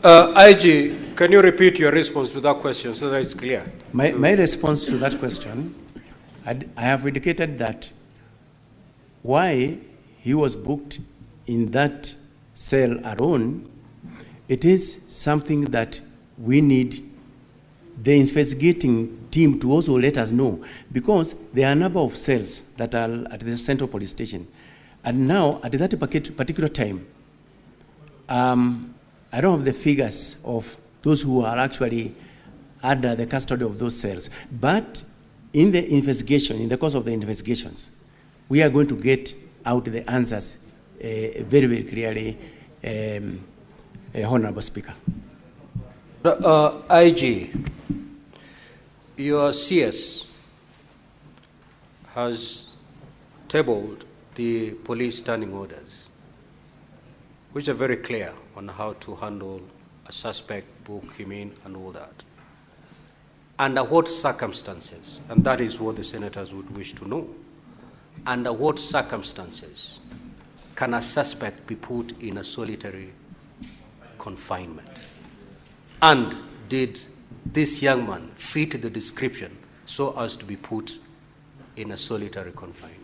IG, can you repeat your response to that question so that it's clear? My response to that question, I have indicated that why he was booked in that cell alone, it is something that we need the investigating team to also let us know, because there are a number of cells that are at the central police station. And now, at that particular time, I don't have the figures of those who are actually under the custody of those cells. But in the investigation, in the course of the investigations, we are going to get out the answers very, very clearly, Honorable Speaker. IG, your CS has tabled the police standing orders, which are very clear on how to handle a suspect, book him in, and all that. Under what circumstances, and that is what the senators would wish to know, under what circumstances can a suspect be put in a solitary confinement? And did this young man fit the description so as to be put in a solitary confinement?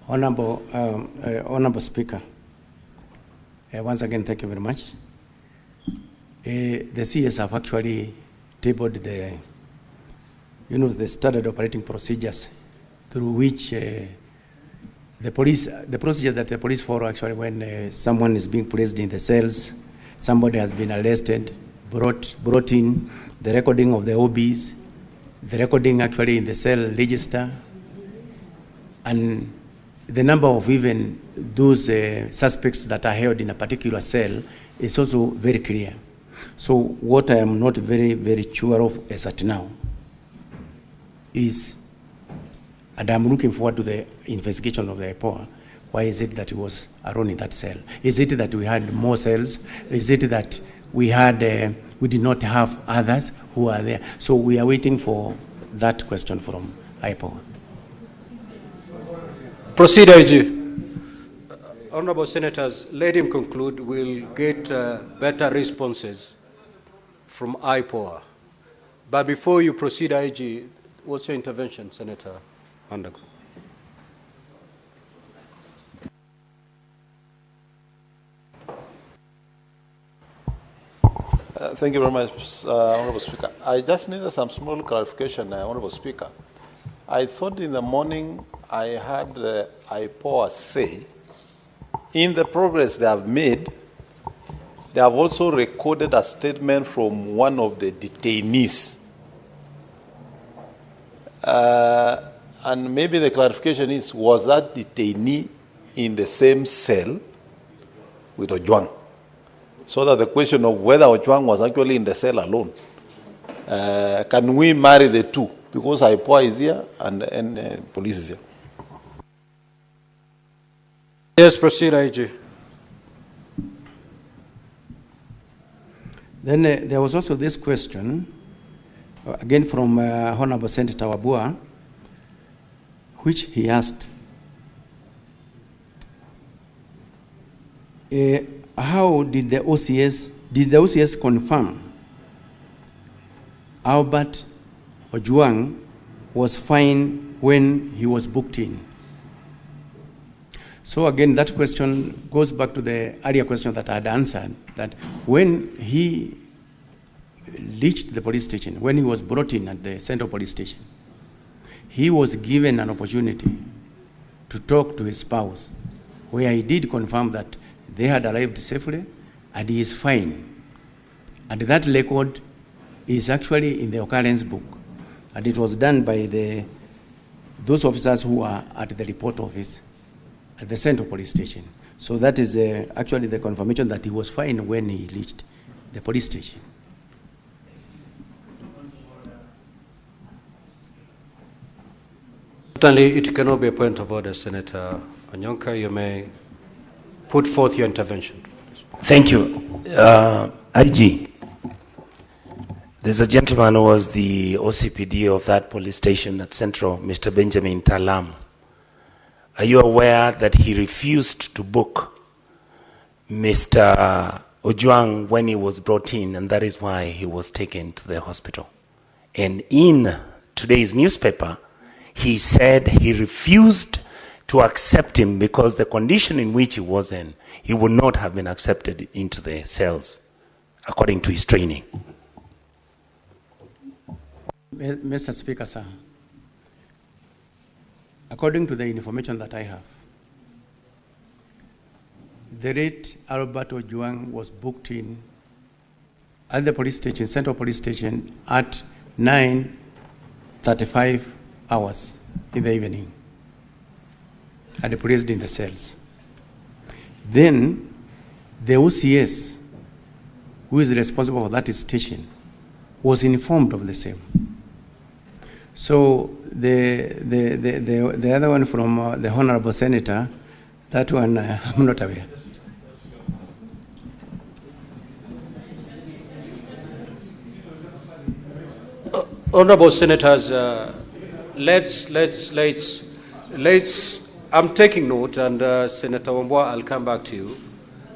Honorable Speaker, once again, thank you very much. The CS have actually tabled the standard operating procedures through which the procedure that the police follow actually when someone is being placed in the cells, somebody has been arrested, brought in, the recording of the OBs, the recording actually in the cell register, and the number of even those suspects that are held in a particular cell is also very clear. So what I am not very, very sure of as at now is, and I'm looking forward to the investigation of the IPOA, why is it that he was alone in that cell? Is it that we had more cells? Is it that we did not have others who are there? So we are waiting for that question from IPOA. Proceed, IG. Honorable Senators, let him conclude. We'll get better responses from IPOA. But before you proceed, IG, what's your intervention, Senator Andago? Thank you very much, Honorable Speaker. I just needed some small clarification, Honorable Speaker. I thought in the morning I heard the IPOA say, in the progress they have made, they have also recorded a statement from one of the detainees. And maybe the clarification is, was that detainee in the same cell with Ojwang? So that the question of whether Ojwang was actually in the cell alone. Can we marry the two? Because IPOA is here and police is here. Yes, proceed, IG. Then there was also this question, again from Honorable Senator Wabua, which he asked, how did the OCS confirm Albert Ojwang was fine when he was booked in? So again, that question goes back to the earlier question that I had answered, that when he reached the police station, when he was brought in at the central police station, he was given an opportunity to talk to his spouse, where he did confirm that they had arrived safely and he is fine. And that record is actually in the occurrence book. And it was done by those officers who are at the report office at the central police station. So that is actually the confirmation that he was fine when he reached the police station. Certainly, it cannot be a point of order, Senator Onyonka. You may put forth your intervention. Thank you. IG, there's a gentleman who was the OCPD of that police station at Central, Mr. Benjamin Tallam. Are you aware that he refused to book Mr. Ojwang when he was brought in, and that is why he was taken to the hospital. And in today's newspaper, he said he refused to accept him because the condition in which he was in, he would not have been accepted into the cells according to his training. Mr. Speaker, sir, according to the information that I have, the late Albert Ojwang was booked in at the police station, Central Police Station, at 9:35 hours in the evening, and placed in the cells. Then the OCS, who is responsible for that station, was informed of the same. So the other one from the Honorable Senator, that one I'm not aware. Honorable Senators, I'm taking note, and Senator Wambua, I'll come back to you.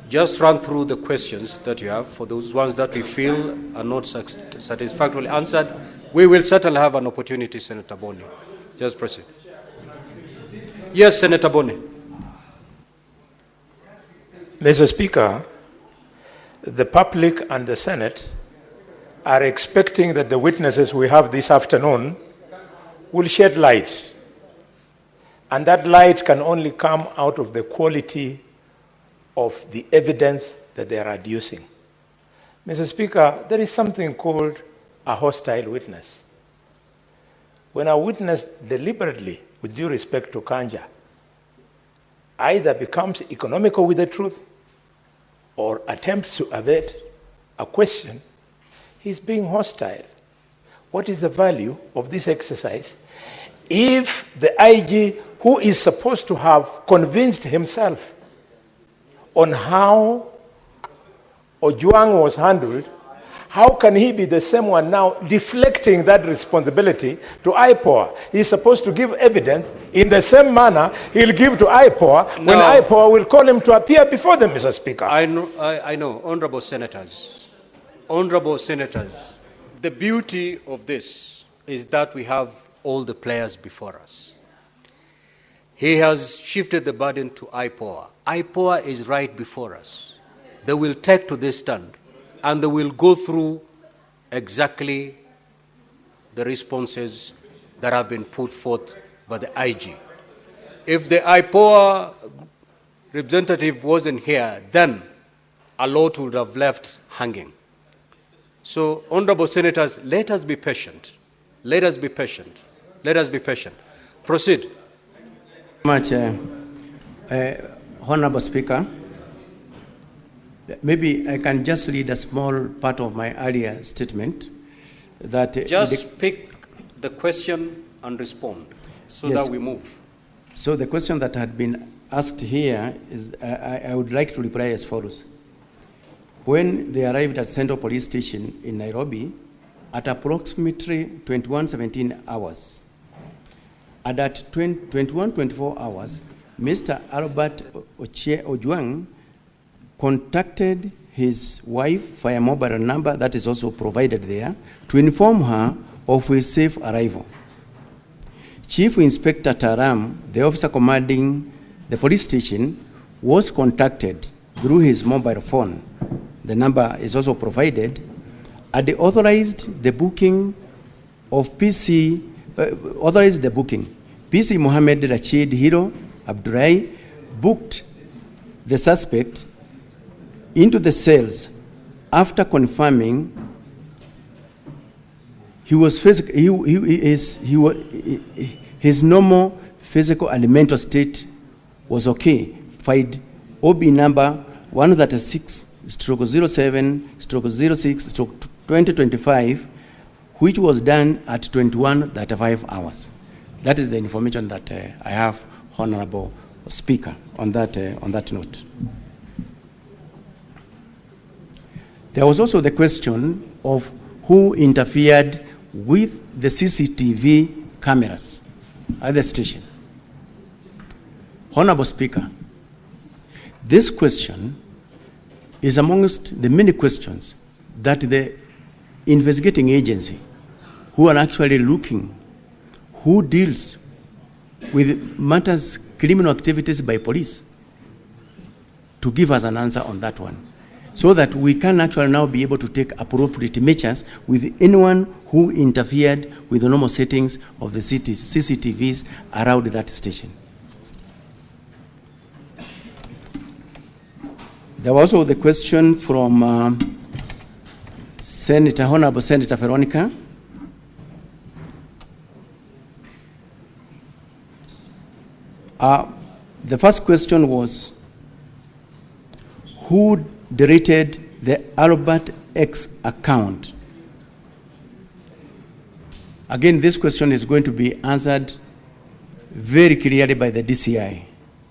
Just run through the questions that you have. For those ones that we feel are not satisfactorily answered, we will certainly have an opportunity, Senator Boni. Just proceed. Yes, Senator Boni. Mr. Speaker, the public and the Senate are expecting that the witnesses we have this afternoon will shed light. And that light can only come out of the quality of the evidence that they are adducing. Mr. Speaker, there is something called a hostile witness. When a witness deliberately, with due respect to Kanja, either becomes economical with the truth or attempts to evade a question, he's being hostile. What is the value of this exercise if the IG, who is supposed to have convinced himself on how Ojwang was handled, how can he be the same one now deflecting that responsibility to IPOA? He's supposed to give evidence in the same manner he'll give to IPOA when IPOA will call him to appear before them, Mr. Speaker. I know, Honorable Senators, the beauty of this is that we have all the players before us. He has shifted the burden to IPOA. IPOA is right before us. They will take to this stand, and they will go through exactly the responses that have been put forth by the IG. If the IPOA representative wasn't here, then a lot would have left hanging. So, Honorable Senators, let us be patient. Let us be patient. Let us be patient. Proceed. Much, Honorable Speaker. Maybe I can just read a small part of my earlier statement. That just pick the question and respond so that we move. So the question that had been asked here is, I would like to reply as follows. When they arrived at Central Police Station in Nairobi at approximately 21:17 hours, and at 21:24 hours, Mr. Albert Ojwang contacted his wife via mobile number that is also provided there to inform her of his safe arrival. Chief Inspector Tallam, the officer commanding the police station, was contacted through his mobile phone. The number is also provided, and they authorized the booking of PC Mohammed Rashid Hiro Abdurai booked the suspect into the cells after confirming his normal physical and mental state was okay. Filed OB number 136/07/06/2025, which was done at 21:35 hours. That is the information that I have, Honorable Speaker, on that note. There was also the question of who interfered with the CCTV cameras at the station. Honorable Speaker, this question is amongst the many questions that the investigating agency who are actually looking, who deals with matters, criminal activities by police, to give us an answer on that one, so that we can actually now be able to take appropriate measures with anyone who interfered with the normal settings of the city's CCTVs around that station. There was also the question from Honorable Senator Veronica. The first question was, who deleted the Albert X account? Again, this question is going to be answered very clearly by the DCI.